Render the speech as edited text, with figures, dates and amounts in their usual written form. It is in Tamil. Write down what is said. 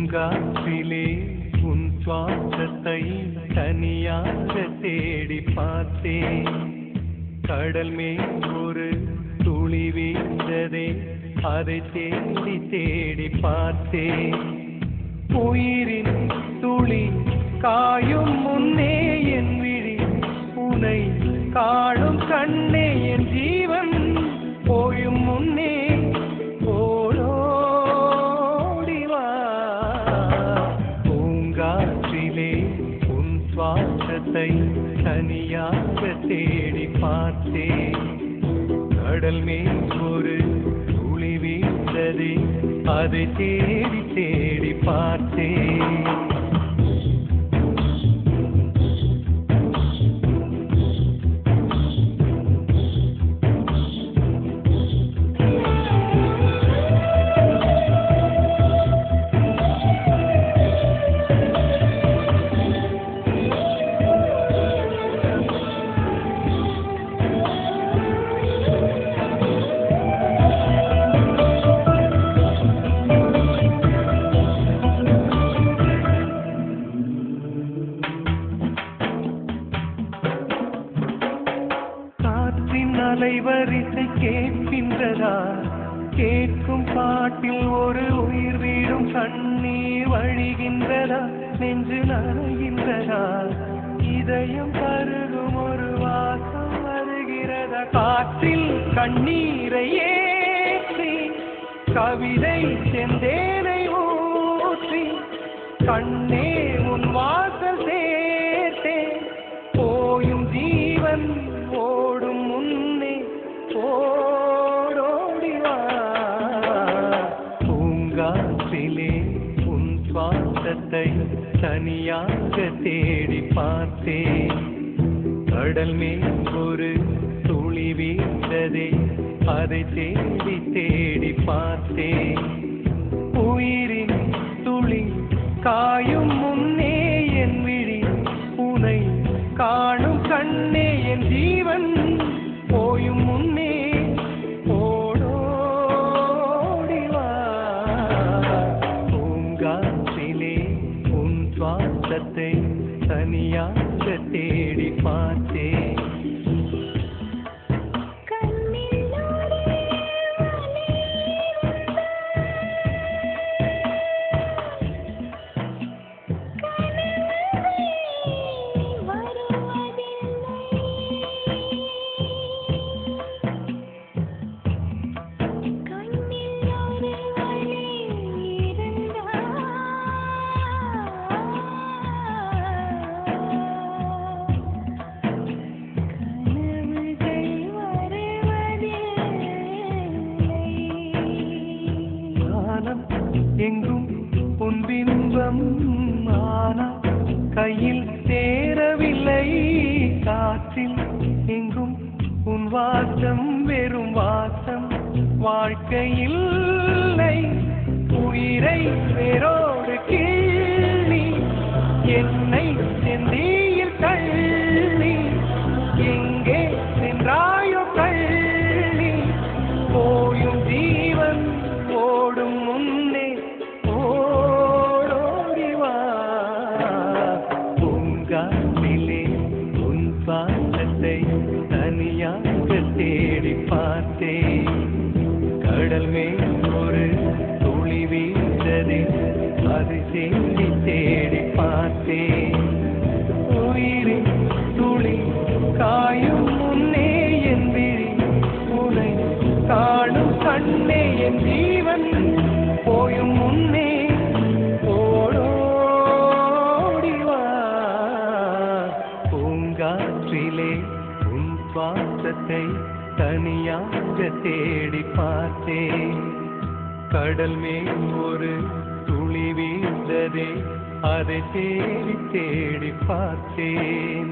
பூங்காற்றிலே உன் சுவாசத்தை தனியாக தேடி பார்த்தேன். கடல் மேல் ஒரு துளி வீழ்ந்ததே, அதை தேடி தேடி பார்த்தேன். உயிரின் துளி காயும் முன்னே என் விழி உனை காணும் கண்ணே, என் ஜீவன் போயும் முன்னே ஓடோடிவா. பூங்காற்றிலே உன் சுவாசத்தை தனியாக தேடி பார்த்தேன். கடல் மேல் ஒரு துளி வீழ்ந்ததே, அதை தேடி தேடி பார்த்தேன். அலைவரிசை கேட்கின்றதா? கேட்கும் பாட்டில் ஒரு உயிர் வீடும் கண்ணீர் வழிகின்றதா? நெஞ்சு நனைகின்றதா? இதயம் பருகும் ஒரு வாசம் வருகிறதா? காற்றில் கண்ணீரை ஏற்றி கவிதை செந்தேனை ஊற்றி கண்ணே உன் வாசல் சேர்த்தே போயும் ஜீவன் ஓடும் முன்னே ஓடோடிவா. பூங்காற்றிலே உன் சுவாசத்தை தனியாக தேடி பார்த்தேன். கடல் மேல் ஒரு துளி வீழ்ந்ததே, அதை தேடி தேடி பார்த்தேன். உயிரின் துளி காயும் முன்னே என் விழி உனை காணும் கண்ணே, என் ஜீவன் போயும் முன்னே ஓடோடிவா. பூங்காற்றிலே உன் சுவாசத்தை தனியாக தேடி பார்த்தேன். எங்கும் உன் பிம்பம் ஆனால் கையில் சேரவில்லை. காற்றில் எங்கும் உன் வாசம் வெறும் வாசம், வாழ்க்கையில் உயிரை வேரோடு கிள்ளி என்னை செந்தியில் தள்ளி எங்கே சென்றாயோ தள்ளி போயும் ஜீவன் ஓடும் முன்னே ஓடோடிவா. பூங்காற்றிலே உன் சுவாசத்தை தனியாக தேடி பார்த்தேன். கடல் மேல் ஒரு துளி வீழ்ந்ததே, அதை தேடி தேடி பார்த்தேன். உயிரின் துளி காயும் முன்னே என் விழி உனை காணும் கண்ணே, என் ஜீவன் போயும் முன்னே ஓடோடிவா. பூங்காற்றிலே உன் சுவாசத்தை தனியாக தேடி பார்த்தேன். கடல் மேல் ஒரு துளி வீழ்ந்ததே, அதை தேடி தேடி பார்த்தேன்.